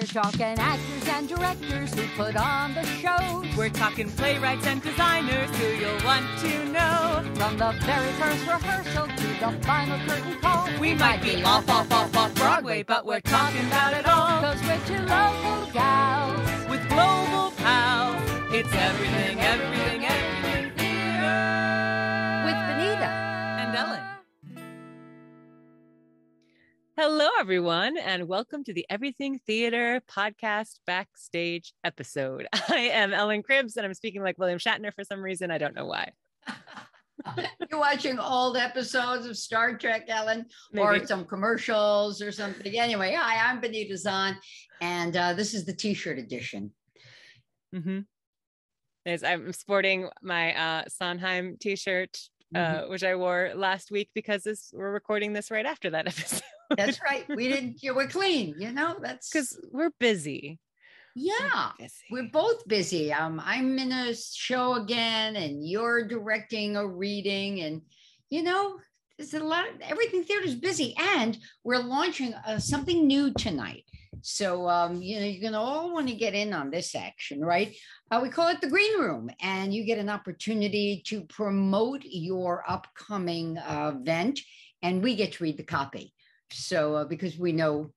talking actors and directors who put on the show. We're talking playwrights and designers who you'll want to know. From the very first rehearsal to the final curtain call. We might be off Broadway, but we're talking about it all. 'Cause we're two local gals with global pals. It's everything, everything, everything theater. with Benita And Ellen. Hello, everyone, and welcome to the Everything Theater podcast Backstage episode. I am Ellen Cribbs, and I'm speaking like William Shatner for some reason. I don't know why. You're watching old episodes of Star Trek, Ellen, Maybe. or some commercials or something. Anyway, hi, I'm Benita Zahn, and this is the T-shirt edition. Mm-hmm. Yes, I'm sporting my Sondheim T-shirt, which I wore last week because we're recording this right after that episode. That's right. We're clean, that's because we're busy. Yeah, we're both busy. I'm in a show again, and you're directing a reading, and there's a lot. Everything Theater's busy, and we're launching something new tonight. So you're gonna all want to get in on this action, right? We call it the Green Room, and you get an opportunity to promote your upcoming event, and we get to read the copy. So because we know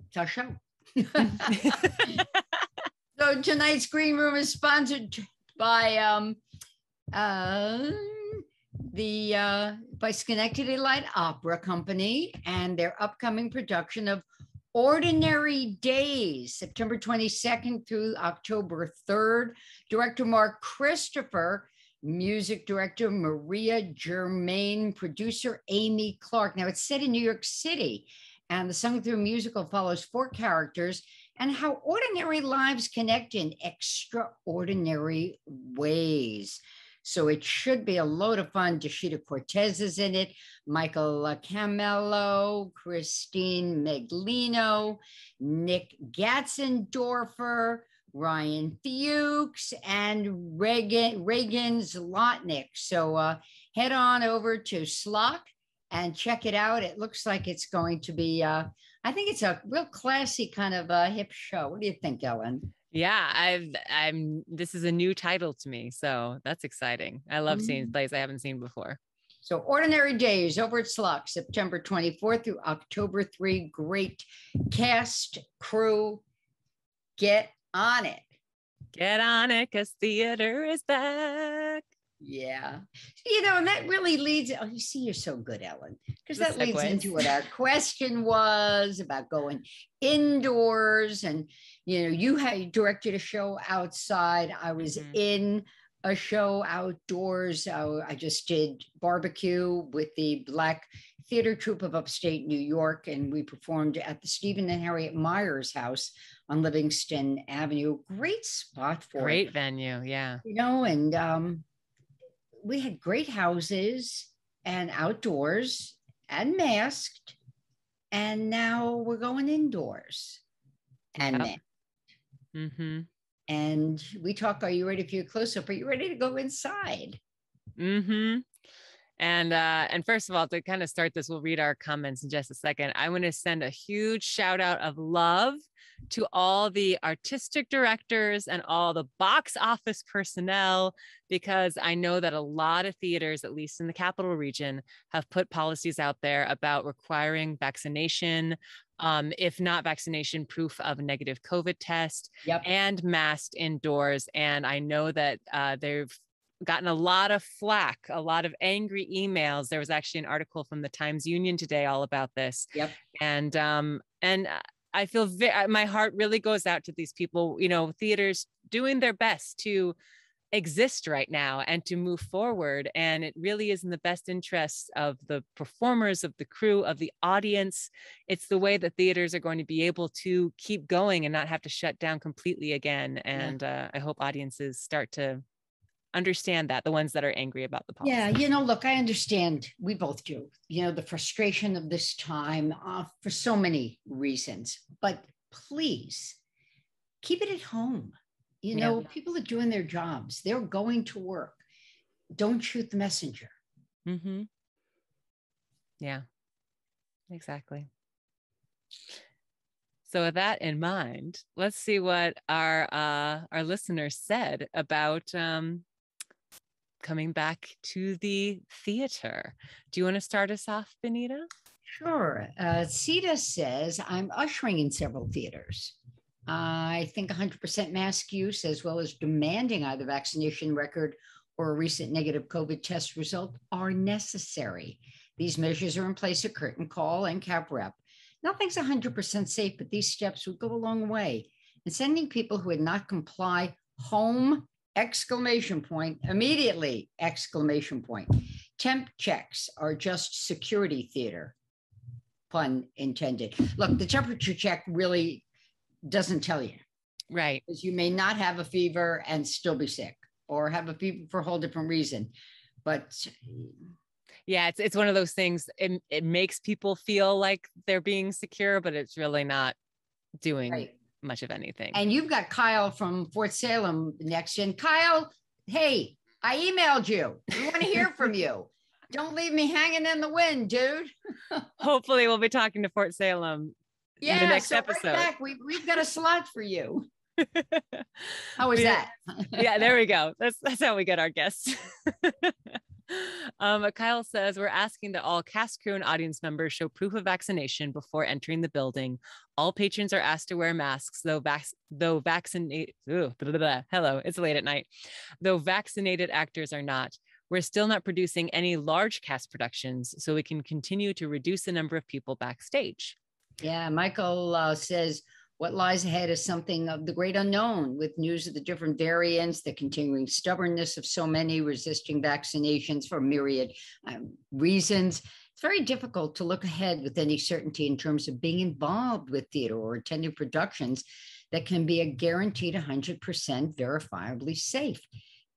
it's our show. So tonight's Green Room is sponsored by by Schenectady Light Opera Company and their upcoming production of Ordinary Days, September 22nd through October 3rd. Director Mark Christopher, music director Maria Germain, producer Amy Clark. Now it's set in New York City, and the sung through musical follows four characters and how ordinary lives connect in extraordinary ways. So it should be a load of fun. Deshita Cortez is in it, Michael Camello, Christine Meglino, Nick Gatzendorfer, Ryan Fuchs, and Reagan Zlotnick. So head on over to Slock and check it out. It looks like it's going to be, I think it's a real classy kind of a hip show. What do you think, Ellen? Yeah, this is a new title to me, so that's exciting. I love seeing plays I haven't seen before. So Ordinary Days over at Slock, September 24th through October 3. Great cast, crew, get on it. Get on it, because theater is back. Yeah. And that really leads, you see, you're so good, Ellen, because that leads into what our question was about going indoors. And, you had directed a show outside. I was in a show outdoors. I just did barbecue with the Black Theater Troupe of Upstate New York, and we performed at the Stephen and Harriet Myers House on Livingston Avenue. Great spot for Great venue, yeah. And we had great houses and outdoors and masked, and now we're going indoors and masked. And we talk, are you ready for your close-up? Are you ready to go inside? And first of all, to kind of start this, we'll read our comments in just a second. I want to send a huge shout out of love to all the artistic directors and all the box office personnel, because I know that a lot of theaters, at least in the capital region, have put policies out there about requiring vaccination, if not vaccination, proof of a negative COVID test, and masked indoors. And I know that they've gotten a lot of flack, a lot of angry emails. There was actually an article from the Times Union today all about this. And I feel my heart really goes out to these people, theaters doing their best to exist right now and to move forward. And it really is in the best interest of the performers, of the crew, of the audience. It's the way that theaters are going to be able to keep going and not have to shut down completely again. And I hope audiences start to understand that, the ones that are angry about the policy. Yeah, look, I understand. We both do, the frustration of this time for so many reasons, but please keep it at home. People are doing their jobs. They're going to work. Don't shoot the messenger. Yeah, exactly. So with that in mind, let's see what our listeners said about coming back to the theater. Do you want to start us off, Benita? Sure. Sita says, I'm ushering in several theaters. I think 100% mask use, as well as demanding either vaccination record or a recent negative COVID test result, are necessary. These measures are in place at curtain call and cap rep. Nothing's 100% safe, but these steps would go a long way. And sending people who would not comply home, exclamation point, immediately, exclamation point. Temp checks are just security theater, pun intended. Look, the temperature check really doesn't tell you. Right. Because you may not have a fever and still be sick, or have a fever for a whole different reason. But yeah, it's one of those things. It makes people feel like they're being secure, but it's really not doing much of anything. And you've got Kyle from Fort Salem next. And Kyle, hey, I emailed you. We want to hear from you. Don't leave me hanging in the wind, dude. Hopefully we'll be talking to Fort Salem in the next episode. Right back, we've got a slot for you. How was that? Yeah, there we go. That's how we get our guests. Kyle says, we're asking that all cast, crew, and audience members show proof of vaccination before entering the building. All patrons are asked to wear masks, though vaccinated. Hello, it's late at night. Though vaccinated actors are not. We're still not producing any large cast productions, so we can continue to reduce the number of people backstage. Yeah, Michael says, what lies ahead is something of the great unknown, with news of the different variants, the continuing stubbornness of so many resisting vaccinations for myriad reasons. It's very difficult to look ahead with any certainty in terms of being involved with theater or attending productions that can be a guaranteed 100% verifiably safe.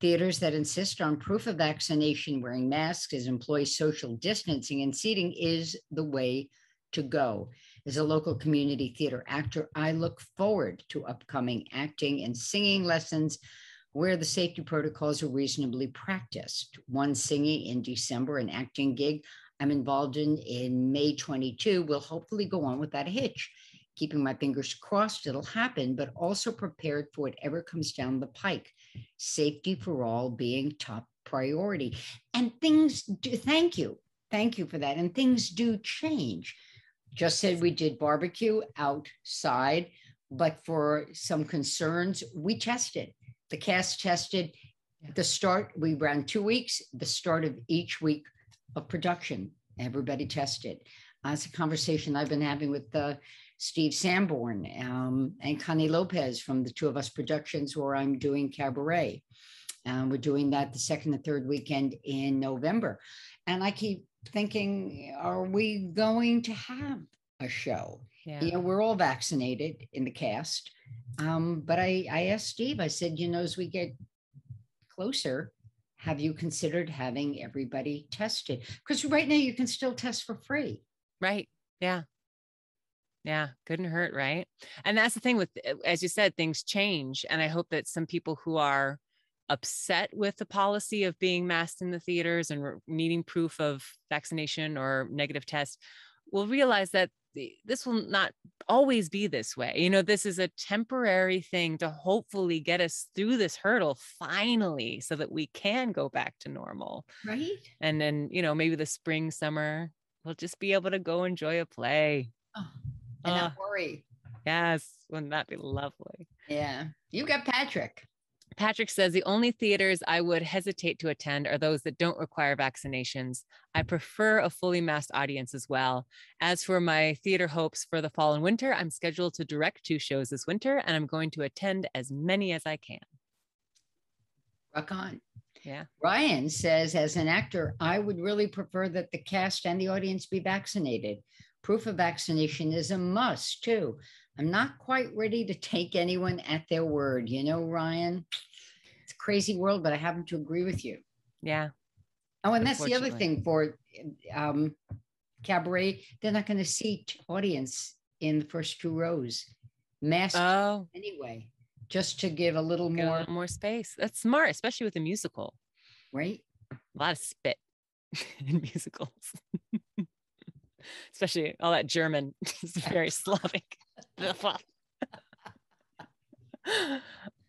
Theaters that insist on proof of vaccination, wearing masks, as employees social distancing and seating is the way to go. As a local community theater actor, I look forward to upcoming acting and singing lessons where the safety protocols are reasonably practiced. One singing in December, an acting gig I'm involved in May 22 will hopefully go on without a hitch. Keeping my fingers crossed it'll happen, but also prepared for whatever comes down the pike. Safety for all being top priority. And things do, thank you for that. And things do change. Just said we did barbecue outside, but for some concerns, we tested. The cast tested at the start. We ran 2 weeks, the start of each week of production. Everybody tested. It's a conversation I've been having with Steve Sanborn and Connie Lopez from the Two of Us Productions, where I'm doing Cabaret. We're doing that the second and third weekend in November. And I keep thinking, are we going to have a show? Yeah. You know, we're all vaccinated in the cast. But I asked Steve, I said, you know, as we get closer, have you considered having everybody tested? Because right now you can still test for free. Right. Yeah. Yeah. Couldn't hurt. Right. And that's the thing with, as you said, things change. And I hope that some people who are upset with the policy of being masked in the theaters and needing proof of vaccination or negative test will realize that this will not always be this way. You know, this is a temporary thing to hopefully get us through this hurdle finally, so that we can go back to normal. Right. And then, you know, maybe the spring, summer, we'll just be able to go enjoy a play. Oh, and not worry. Yes. Wouldn't that be lovely? Yeah. You got Patrick. Patrick says, the only theaters I would hesitate to attend are those that don't require vaccinations. I prefer a fully masked audience as well. As for my theater hopes for the fall and winter, I'm scheduled to direct 2 shows this winter, and I'm going to attend as many as I can. Rock on. Yeah. Ryan says, as an actor, I would really prefer that the cast and the audience be vaccinated. Proof of vaccination is a must, too. I'm not quite ready to take anyone at their word. You know, Ryan, it's a crazy world, but I happen to agree with you. Yeah. Oh, and that's the other thing for Cabaret. They're not going to seat audience in the first 2 rows. Masked anyway, just to give a little more space. That's smart, especially with a musical. Right. A lot of spit in musicals. Especially all that German. It's very Slavic.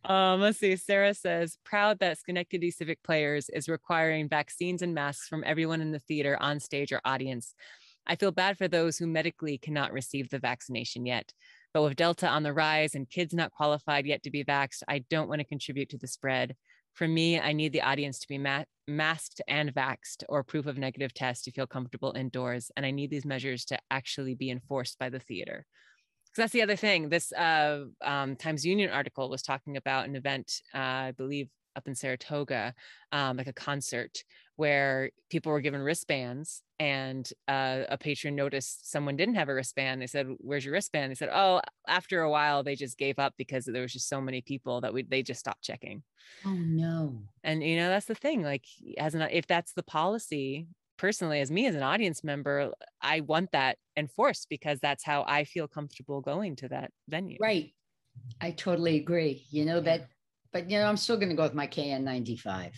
Let's see. Sarah says, proud that Schenectady Civic Players is requiring vaccines and masks from everyone in the theater, on stage, or audience. I feel bad for those who medically cannot receive the vaccination yet. But with Delta on the rise and kids not qualified yet to be vaxxed, I don't want to contribute to the spread. For me, I need the audience to be masked and vaxxed or proof of negative test to feel comfortable indoors. And I need these measures to actually be enforced by the theater. Because that's the other thing. This Times Union article was talking about an event, I believe, up in Saratoga, like a concert where people were given wristbands, and a patron noticed someone didn't have a wristband. They said, "Where's your wristband?" They said, "Oh, after a while, they just gave up because there was just so many people that they just stopped checking." Oh no! And that's the thing. Like, if that's the policy, personally, as me as an audience member, I want that enforced because that's how I feel comfortable going to that venue. Right. I totally agree. That, but I'm still going to go with my KN95.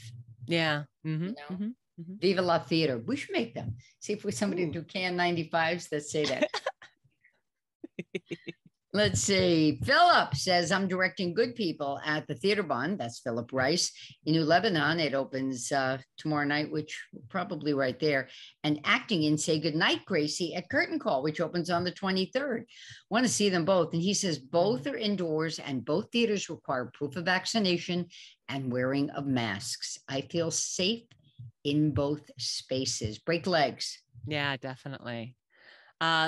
Yeah. Mm-hmm, mm-hmm. Viva La Theater. We should make them. See if we somebody do KN95s that say that. Let's see. Philip says, I'm directing Good People at the Theater Bond. That's Philip Rice in New Lebanon. It opens tomorrow night, which probably right there. And acting in Say Goodnight, Gracie at Curtain Call, which opens on the 23rd. Want to see them both. And he says both are indoors and both theaters require proof of vaccination and wearing of masks. I feel safe in both spaces. Break legs. Yeah, definitely.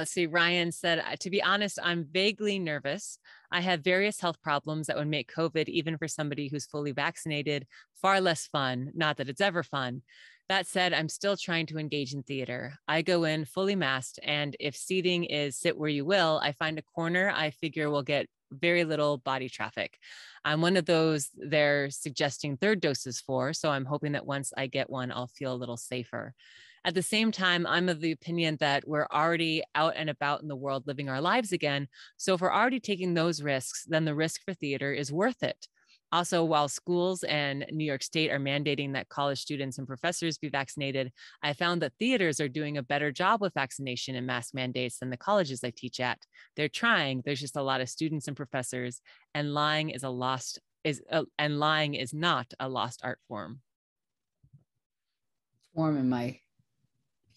See, Ryan said, to be honest, I'm vaguely nervous. I have various health problems that would make COVID, even for somebody who's fully vaccinated, far less fun. Not that it's ever fun. That said, I'm still trying to engage in theater. I go in fully masked, and if seating is sit where you will, I find a corner I figure will get very little body traffic. I'm one of those they're suggesting third doses for, so I'm hoping that once I get one, I'll feel a little safer. At the same time, I'm of the opinion that we're already out and about in the world living our lives again. So if we're already taking those risks, then the risk for theater is worth it. Also, while schools and New York State are mandating that college students and professors be vaccinated, I found that theaters are doing a better job with vaccination and mask mandates than the colleges I teach at. They're trying. There's just a lot of students and professors, and lying is not a lost art form. Form in my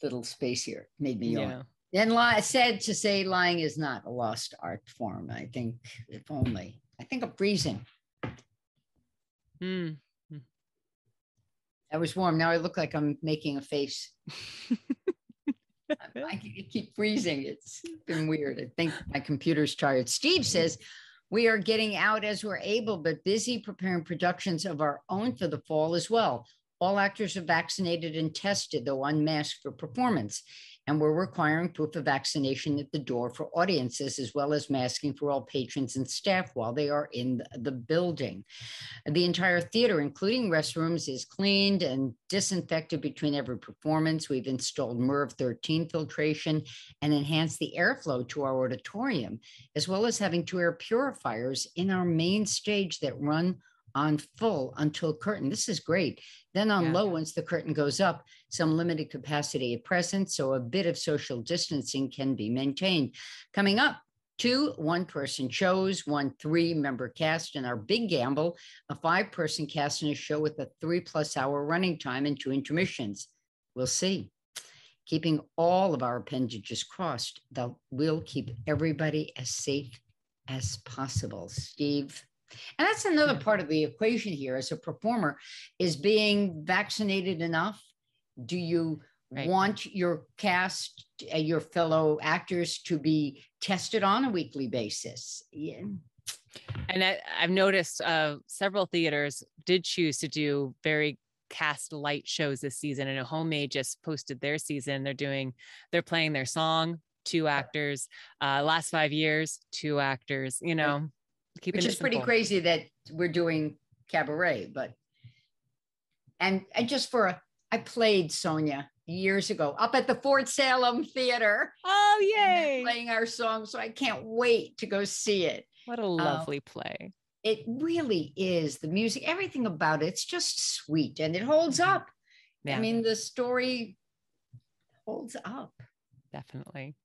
little space here made me yawn. And said to say lying is not a lost art form. I think if only. I think I'm freezing. That was warm. Now I look like I'm making a face. I keep freezing. It's been weird. I think my computer's tired. Steve says, we are getting out as we're able, but busy preparing productions of our own for the fall as well. All actors are vaccinated and tested, though unmasked for performance. And we're requiring proof of vaccination at the door for audiences, as well as masking for all patrons and staff while they are in the building. The entire theater, including restrooms, is cleaned and disinfected between every performance. We've installed MERV 13 filtration and enhanced the airflow to our auditorium, as well as having 2 air purifiers in our main stage that run on full until curtain. This is great. Then on low, once the curtain goes up, some limited capacity at present, so a bit of social distancing can be maintained. Coming up, 2 one-person shows, 1 3-member cast, and our big gamble, a 5-person cast in a show with a 3+ hour running time and 2 intermissions. We'll see. Keeping all of our appendages crossed, that will keep everybody as safe as possible. Steve. And that's another part of the equation here as a performer, is being vaccinated enough. Do you want your cast, your fellow actors to be tested on a weekly basis? Yeah. And I've noticed several theaters did choose to do very cast light shows this season. And Homemade just posted their season. They're playing their song, 2 actors, last 5 years, 2 actors, Which is pretty crazy that we're doing cabaret, but and just I played Sonia years ago up at the Fort Salem Theater. Oh, yay! Playing our song, so I can't wait to go see it. What a lovely play! It really is. The music, everything about it's just sweet, and it holds up. Yeah. I mean, the story holds up. Definitely.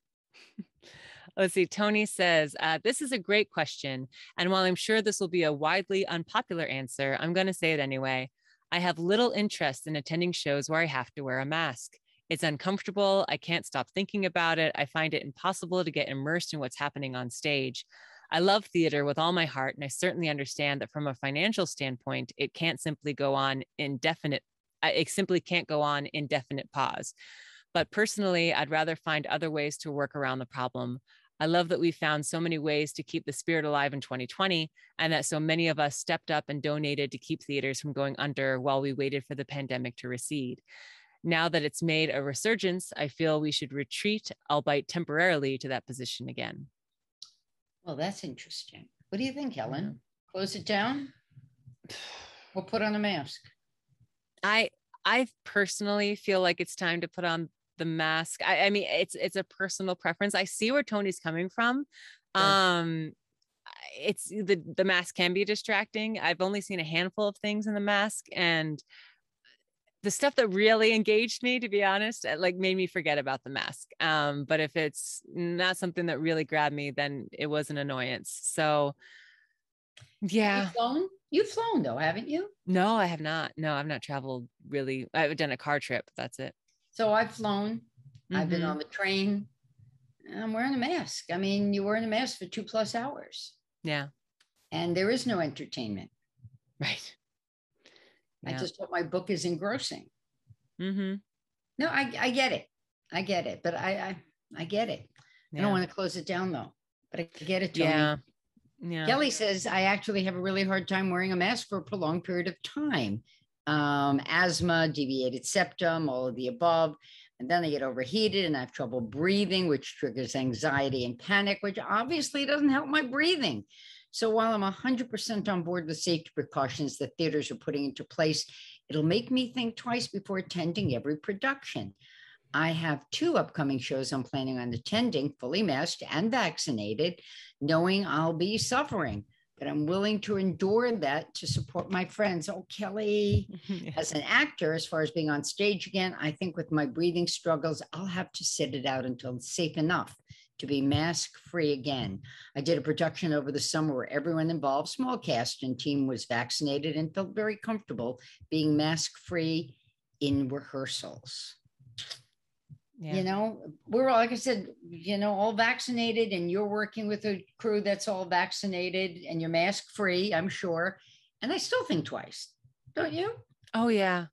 Let's see. Tony says, this is a great question. And while I'm sure this will be a widely unpopular answer, I'm going to say it anyway. I have little interest in attending shows where I have to wear a mask. It's uncomfortable. I can't stop thinking about it. I find it impossible to get immersed in what's happening on stage. I love theater with all my heart, and I certainly understand that from a financial standpoint, it simply can't go on indefinite pause. But personally, I'd rather find other ways to work around the problem. I love that we found so many ways to keep the spirit alive in 2020, and that so many of us stepped up and donated to keep theaters from going under while we waited for the pandemic to recede. Now that it's made a resurgence, I feel we should retreat, albeit temporarily, to that position again. Well, that's interesting. What do you think, Ellen? Close it down? Or put on a mask? I personally feel like it's time to put on the mask. I mean, it's a personal preference. I see where Tony's coming from. Sure. It's the mask can be distracting. I've only seen a handful of things in the mask, and the stuff that really engaged me, to be honest, like made me forget about the mask. But if it's not something that really grabbed me, then it was an annoyance. So yeah. You've flown though, haven't you? No, I have not. No, I've not traveled really. I've done a car trip. That's it. So I've flown. I've been on the train. I'm wearing a mask. I mean, you're wearing a mask for 2+ hours. Yeah. And there is no entertainment. Right. I just hope my book is engrossing. Mm-hmm. No, I get it. I get it. But I get it. Yeah. I don't want to close it down though. But I get it, Tony. Yeah. Yeah. Kelly says, I actually have a really hard time wearing a mask for a prolonged period of time. Asthma, deviated septum, all of the above. And then I get overheated and I have trouble breathing, which triggers anxiety and panic, which obviously doesn't help my breathing. So while I'm 100% on board with safety precautions that theaters are putting into place, it'll make me think twice before attending every production. I have 2 upcoming shows I'm planning on attending, fully masked and vaccinated, knowing I'll be suffering, but I'm willing to endure that to support my friends. Oh, Kelly, as an actor, as far as being on stage again, I think with my breathing struggles, I'll have to sit it out until it's safe enough to be mask-free again. I did a production over the summer where everyone involved, small cast and team, was vaccinated and felt very comfortable being mask-free in rehearsals. Yeah. You know, we're all, like I said, you know, all vaccinated, and you're working with a crew that's all vaccinated and you're mask-free, I'm sure. And I still think twice, don't you? Oh, yeah.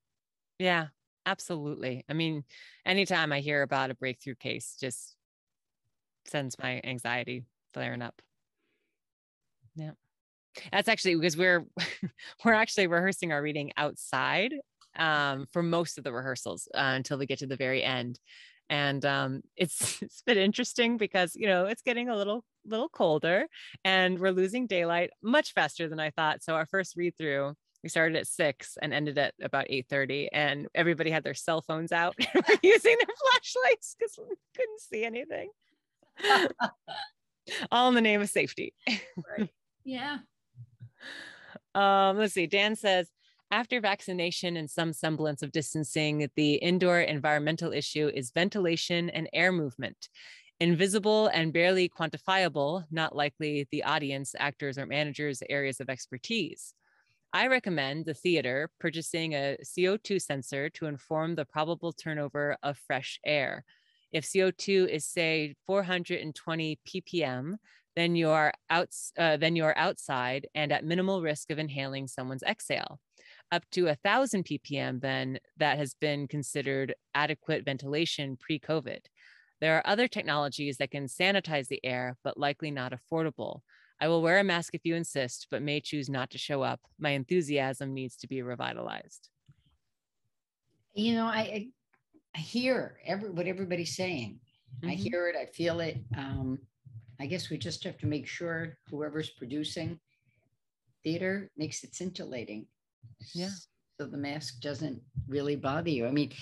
Yeah, absolutely. I mean, anytime I hear about a breakthrough case, just sends my anxiety flaring up. Yeah. That's actually because we're actually rehearsing our reading outside for most of the rehearsals until we get to the very end. And it's been interesting because, you know, it's getting a little colder and we're losing daylight much faster than I thought. So our first read through, we started at 6 and ended at about 8:30, and everybody had their cell phones out and were using their flashlights because we couldn't see anything. All in the name of safety. Right. Yeah. Let's see. Dan says, after vaccination and some semblance of distancing, the indoor environmental issue is ventilation and air movement. Invisible and barely quantifiable, not likely the audience, actors, or managers' areas of expertise. I recommend the theater purchasing a CO2 sensor to inform the probable turnover of fresh air. If CO2 is, say, 420 ppm, then you are outside and at minimal risk of inhaling someone's exhale. Up to 1,000 ppm, then, that has been considered adequate ventilation pre-COVID. There are other technologies that can sanitize the air, but likely not affordable. I will wear a mask if you insist, but may choose not to show up. My enthusiasm needs to be revitalized. You know, I hear what everybody's saying. Mm-hmm. I hear it. I feel it. I guess we just have to make sure whoever's producing theater makes it scintillating. Yeah. So the mask doesn't really bother you. I mean,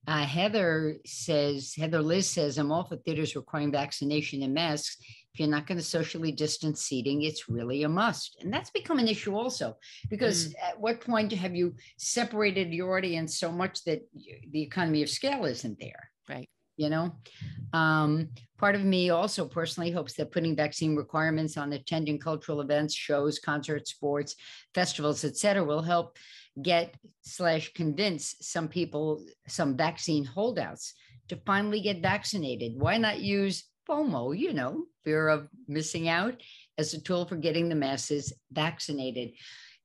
Heather Liz says, I'm all for theaters requiring vaccination and masks. If you're not going to socially distance seating, it's really a must. And that's become an issue also, because at what point have you separated your audience so much that the economy of scale isn't there? Right. you know. Part of me also personally hopes that putting vaccine requirements on attending cultural events, shows, concerts, sports, festivals, etc., will help get/convince some people, some vaccine holdouts, to finally get vaccinated. Why not use FOMO, fear of missing out, as a tool for getting the masses vaccinated?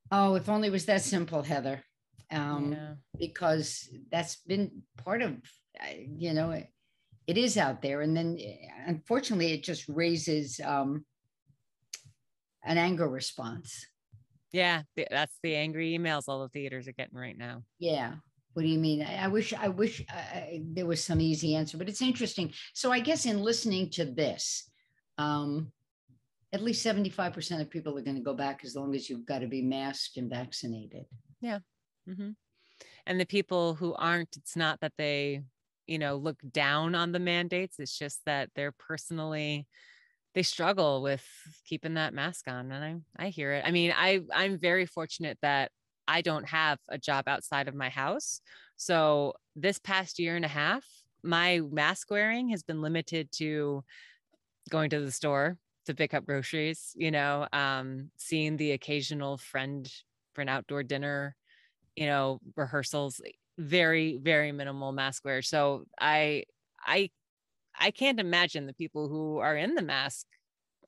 Oh, if only it was that simple, Heather. Because that's been part of, it is out there. And then unfortunately, it just raises an anger response. Yeah, that's the angry emails all the theaters are getting right now. Yeah. What do you mean? I wish there was some easy answer, but it's interesting. So I guess in listening to this, at least 75% of people are going to go back as long as you've got to be masked and vaccinated. Yeah. Mm-hmm. And the people who aren't, it's not that they, look down on the mandates. It's just that they struggle with keeping that mask on. And I hear it. I mean, I'm very fortunate that I don't have a job outside of my house. So this past year and a half, my mask wearing has been limited to going to the store to pick up groceries, seeing the occasional friend for an outdoor dinner, rehearsals, very, very minimal mask wear. So I can't imagine the people who are in the mask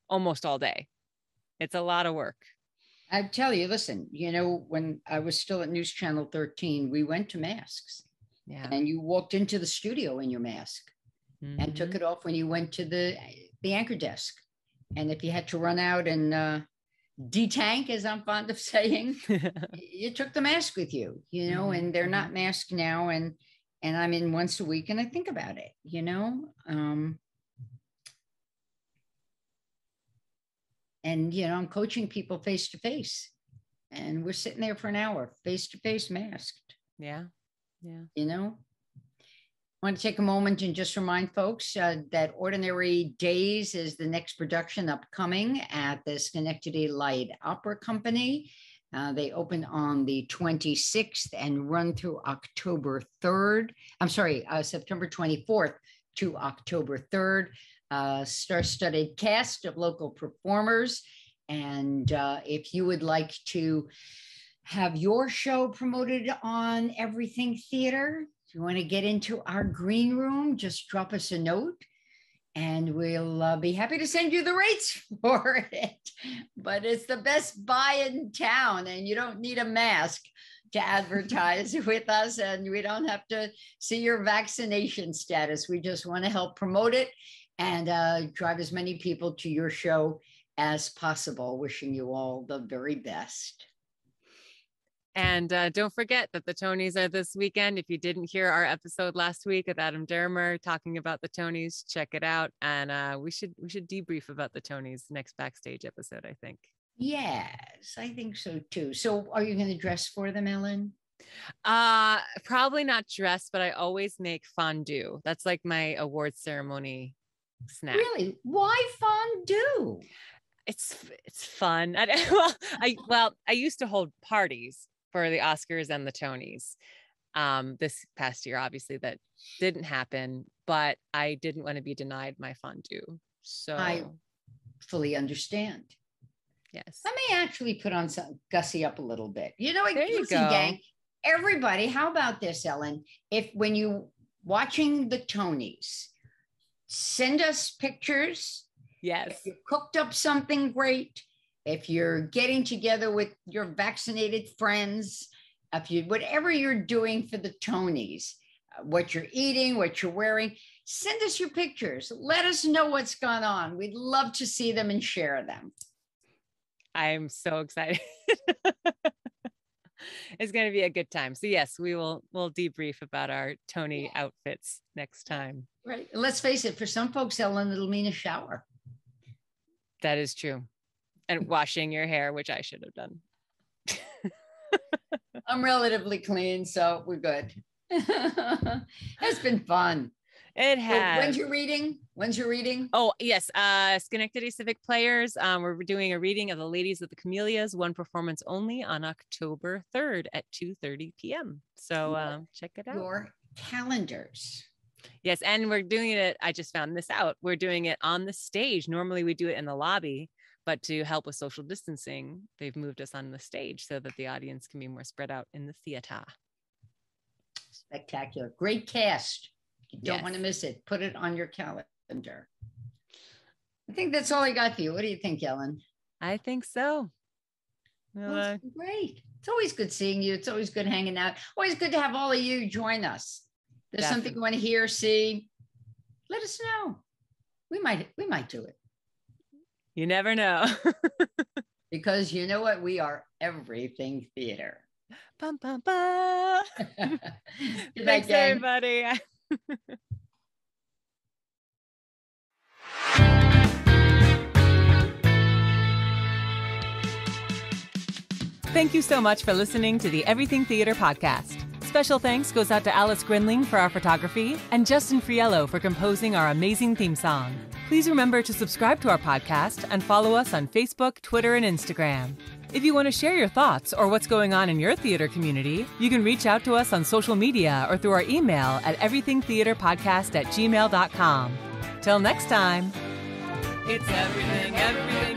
almost all day. It's a lot of work. I tell you, listen, when I was still at News Channel 13, we went to masks. Yeah. And you walked into the studio in your mask and took it off when you went to the anchor desk. And if you had to run out and detank, as I'm fond of saying, you took the mask with you, and they're not masked now. And I'm in once a week and I think about it, and, I'm coaching people face to face and we're sitting there for an hour, face to face, masked. Yeah. Yeah. I want to take a moment and just remind folks that Ordinary Days is the next production upcoming at the Schenectady Light Opera Company. They open on the 26th and run through October 3rd. September 24th to October 3rd. Star-studded cast of local performers. And if you would like to have your show promoted on Everything Theater, if you want to get into our green room, just drop us a note and we'll be happy to send you the rates for it. But it's the best buy in town and you don't need a mask to advertise with us, and we don't have to see your vaccination status. We just want to help promote it and drive as many people to your show as possible. Wishing you all the very best. And don't forget that the Tonys are this weekend. If you didn't hear our episode last week with Adam Dermer talking about the Tonys, check it out. And we should debrief about the Tonys next Backstage episode, I think. Yes, I think so too. So are you going to dress for them, Ellen? Probably not dress, but I always make fondue. That's like my award ceremony snack. Really? Why fondue? It's fun. I used to hold parties for the Oscars and the Tonys. This past year, obviously that didn't happen, but I didn't want to be denied my fondue. So I fully understand. Yes. Let me actually put on some gussy up a little bit. There you go. Gang, everybody, how about this, Ellen? If when you watching the Tonys, send us pictures. Yes. If you cooked up something great, if you're getting together with your vaccinated friends, whatever you're doing for the Tonys, what you're eating, what you're wearing, send us your pictures. Let us know what's gone on. We'd love to see them and share them. I'm so excited. It's going to be a good time. So yes, we'll debrief about our Tony outfits next time. Right. Let's face it, for some folks, Ellen, it'll mean a shower. That is true. And washing your hair, which I should have done. I'm relatively clean, so we're good. It's been fun. It has. So when's your reading? Oh, yes. Schenectady Civic Players. We're doing a reading of The Ladies of the Camellias, one performance only on October 3rd at 2:30 p.m. So check it out. Your calendars. Yes, and we're doing it. I just found this out. We're doing it on the stage. Normally we do it in the lobby, but to help with social distancing, they've moved us on the stage so that the audience can be more spread out in the theater. Spectacular. Great cast. You don't Yes. want to miss it. Put it on your calendar. I think that's all I got for you. What do you think, Ellen? I think so. Well, it's been great. It's always good seeing you. It's always good hanging out. Always good to have all of you join us. There's something you want to hear, see, let us know. We might do it. You never know. Because you know what? We are everything theater. Bum, bum, bum. Thanks, everybody. Thank you so much for listening to the Everything Theater podcast. Special thanks goes out to Alice Grinling for our photography and Justin Friello for composing our amazing theme song. Please remember to subscribe to our podcast and follow us on Facebook, Twitter, and Instagram. If you want to share your thoughts or what's going on in your theater community, you can reach out to us on social media or through our email at everythingtheaterpodcast@gmail.com. Till next time, it's everything, everything.